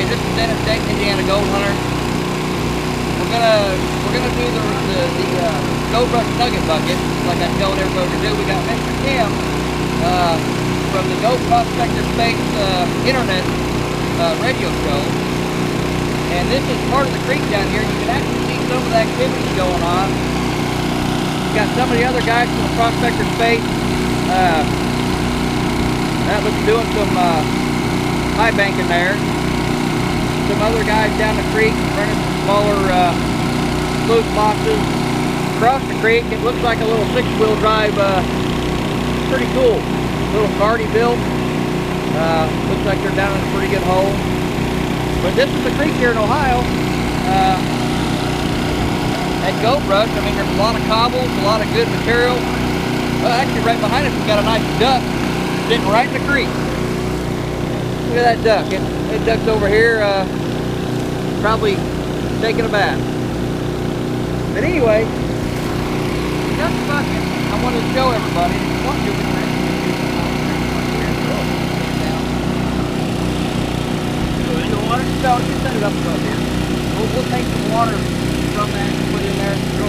Okay, this is Dennis Dayton, Indiana Gold Hunter. We're gonna do the Gold Rush Nugget bucket, like I'm telling everybody to do. We got Mr. Tim from the Gold Prospector Space Internet radio show, and this is part of the creek down here. You can actually see some of the activity going on. We got some of the other guys from the Prospector Space that was doing some high banking there. Some other guys down the creek running some smaller loose boxes. Across the creek, it looks like a little six-wheel drive, pretty cool. Little cart he built. Looks like they're down in a pretty good hole. But this is the creek here in Ohio. At Gold Rush, I mean, there's a lot of cobbles, a lot of good material. Well, actually, right behind us, we got a nice duck sitting right in the creek. Look at that duck. That duck's over here, probably taking a bath. But anyway, duck bucket, I wanted to show everybody. If you want to, we can actually do Go in the water? no, just set it up above here. We'll take some water from that and put it in there. Go.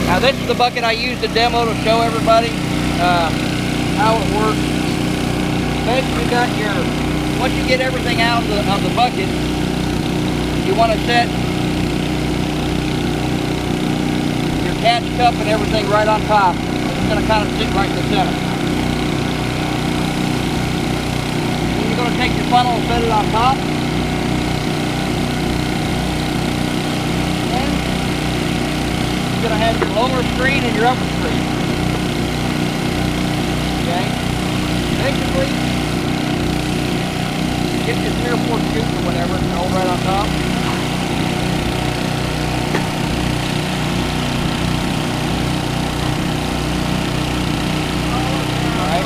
Now this is the bucket I used to demo to show everybody how it works. Basically, you got your, once you get everything out of the bucket, you want to set your catch cup and everything right on top. It's going to kind of sit right in the center. Then you're going to take your funnel and set it on top. You're going to have your lower screen and your upper screen. Okay? Basically, get your 3 or 4 scoops or whatever and hold right on top. Alright.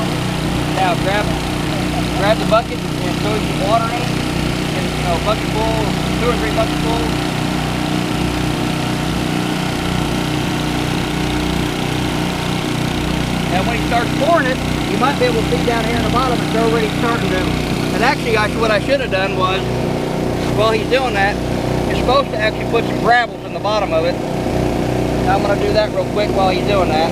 Now grab the bucket and throw some water in it. And, you know, a bucket full, 2 or 3 buckets full. And when he starts pouring it, you might be able to see down here in the bottom it's already starting to. And actually, what I should have done was, while he's doing that, you're supposed to actually put some gravels in the bottom of it. Now I'm going to do that real quick while he's doing that.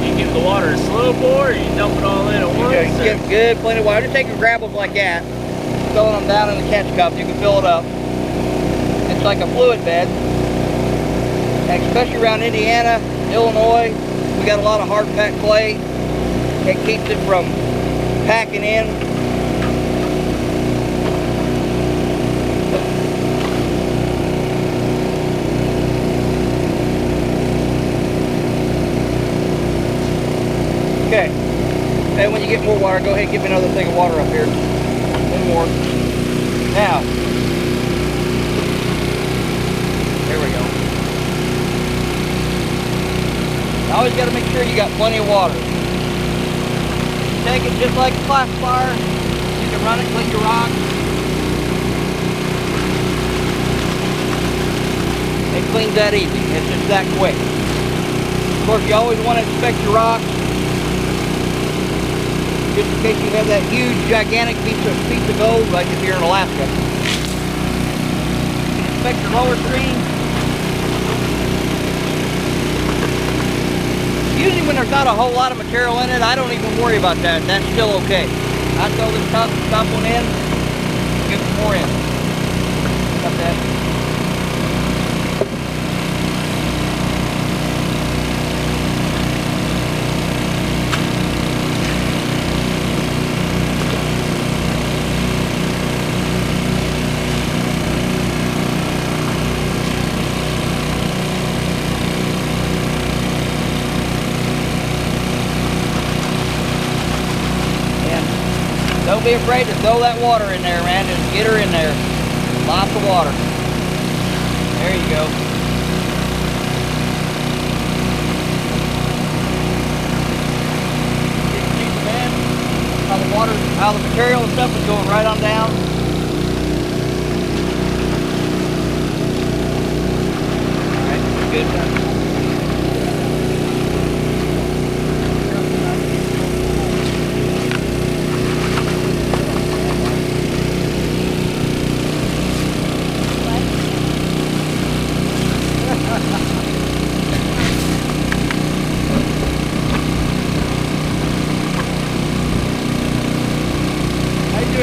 You give the water a slow pour, or you dump it all in at once? You get good, plenty of water. Just take your gravels like that, throwing them down in the catch cup. You can fill it up. It's like a fluid bed. And especially around Indiana, Illinois, we got a lot of hard packed clay. It keeps it from packing in. Okay. And when you get more water, go ahead and give me another thing of water up here. One more. Now, there we go. Always got to make sure you got plenty of water. Take it just like a classifier. You can run it, clean your rocks. It cleans that easy. It's just that quick. Of course, you always want to inspect your rocks, just in case you have that huge, gigantic piece of gold, like if you're in Alaska. You can inspect your lower screen. Usually when there's not a whole lot of material in it, I don't even worry about that. That's still okay. I throw this top one in, get some more in. Got that. don't be afraid to throw that water in there, man. Just get her in there. Lots of water. There you go. You can see the bed, how the water, how the material and stuff is going right on down. Alright, good.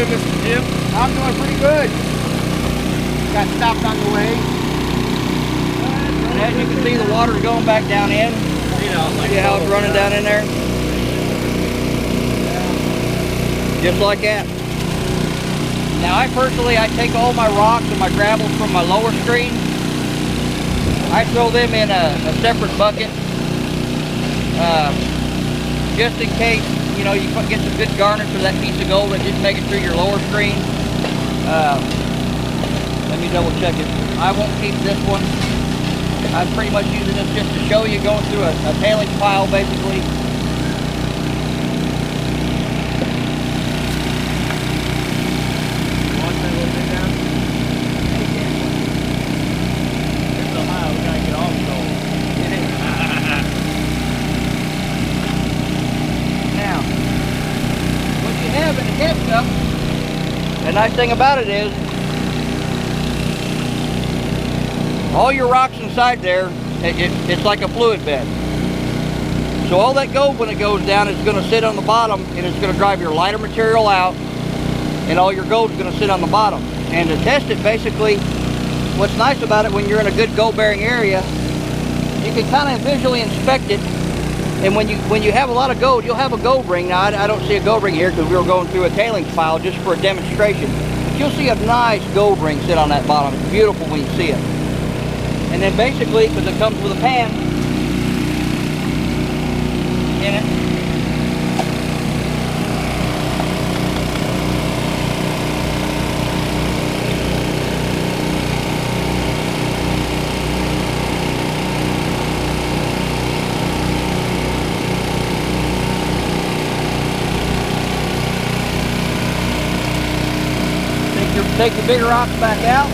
MrTim? I'm doing pretty good. Got stopped on the way. And as you can see, the water's going back down in. You know, like See how it's running down in there? Just like that. Now I take all my rocks and my gravels from my lower screen. I throw them in a separate bucket. Just in case, you know, you get some good garnish for that piece of gold that didn't make it through your lower screen. Let me double check it. I won't keep this one. I'm pretty much using this just to show you going through a tailings pile, basically. You want that little bit down? It's so high, we gotta get all the gold. Now, what you have in a catch cup, the nice thing about it is, all your rocks inside there, it's like a fluid bed. So all that gold, when it goes down, is going to sit on the bottom, and it's going to drive your lighter material out, and all your gold is going to sit on the bottom. And to test it, basically, what's nice about it, when you're in a good gold bearing area, you can kind of visually inspect it. And when you have a lot of gold, you'll have a gold ring. Now I don't see a gold ring here because we were going through a tailings pile just for a demonstration. But you'll see a nice gold ring sit on that bottom. It's beautiful when you see it. And then basically, because it comes with a pan in it, take your bigger rocks back out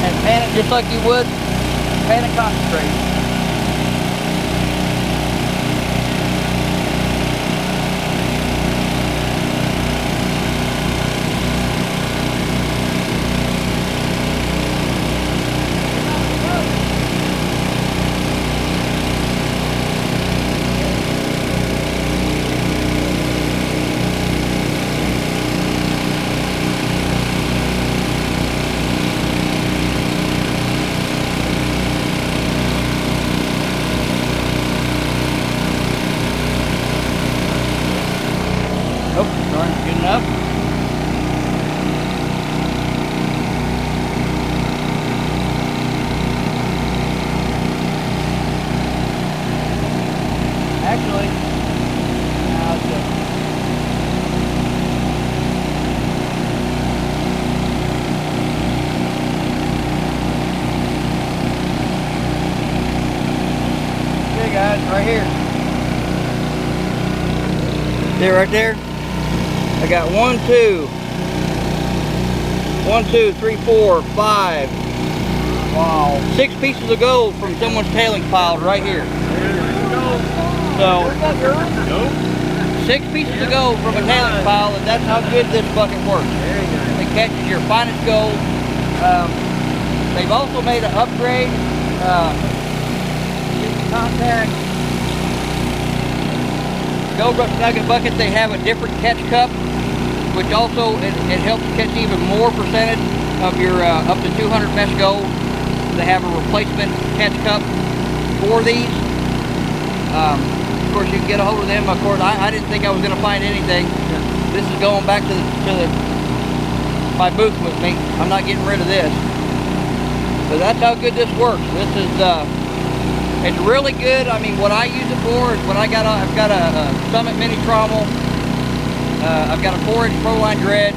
and pan it just like you would pan a concentrate. Oh, sorry, good enough. Actually, okay guys, right here. See it right there? I got 1, 2, 3, 4, 5. Wow. 6 pieces of gold from someone's tailings pile right here. So, 6 pieces of gold from a tailings pile, and that's how good this bucket works. It catches your finest gold. They've also made an upgrade. Contact. Gold Rush Nugget bucket, they have a different catch cup, which also it helps catch even more percentage of your up to 200 mesh gold. They have a replacement catch cup for these. Of course, you can get a hold of them. Of course, I didn't think I was going to find anything. This is going back to my booth with me. I'm not getting rid of this. So that's how good this works. This is It's really good. I mean, what I use it for is when I've got a Summit Mini trommel. I've got a 4-inch Proline dredge.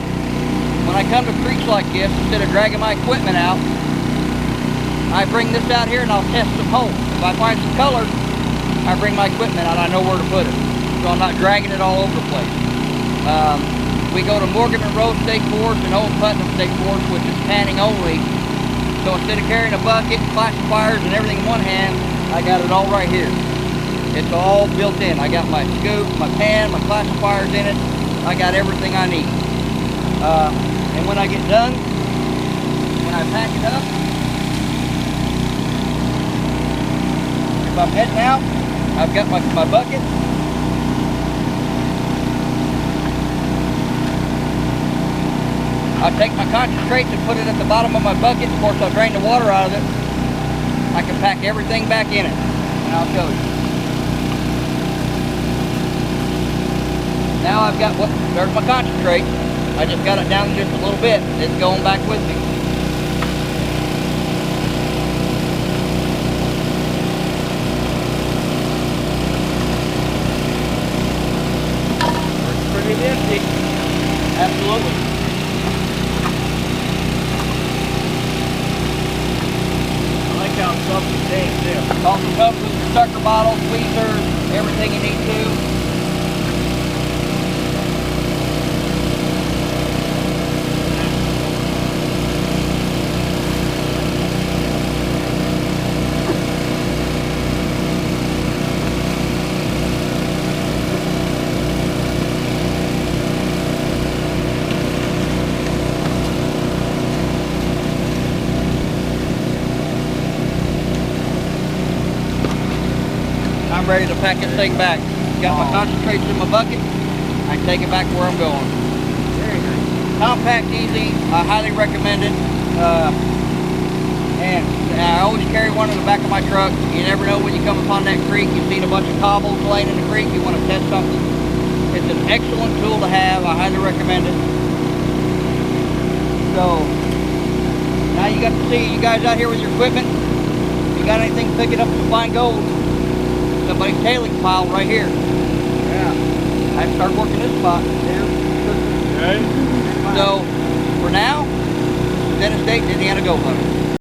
When I come to creeks like this, instead of dragging my equipment out, I bring this out here and I'll test some holes. If I find some color, I bring my equipment out, I know where to put it. So I'm not dragging it all over the place. We go to Morgan Monroe State Forest and Old Putnam State Forest, which is panning only. So instead of carrying a bucket, classifiers, and everything in one hand, I got it all right here. It's all built in. I got my scoop, my pan, my classifiers in it. I got everything I need. And when I get done, when I pack it up, if I'm heading out, I've got my bucket. I take my concentrates and put it at the bottom of my bucket. Of course, I'll drain the water out of it. I can pack everything back in it, and I'll show you. Now I've got there's my concentrate. I just got it down just a little bit. It's going back with me. Works pretty nifty. Absolutely. How it's self-contained too. Also comes with your sucker bottle, tweezers, everything you need to. I'm ready to pack this thing back. Got my concentrates in my bucket. I can take it back where I'm going. Very nice. Compact, easy. I highly recommend it. And I always carry one in the back of my truck. You never know when you come upon that creek. You've seen a bunch of cobbles laying in the creek. You want to test something. It's an excellent tool to have. I highly recommend it. So now you got to see you guys out here with your equipment. If you got anything, pick it up to find gold. Somebody's tailing pile right here. Yeah. I have to start working this spot. Okay. So, for now, Dennis State, Indiana Gold Hunter.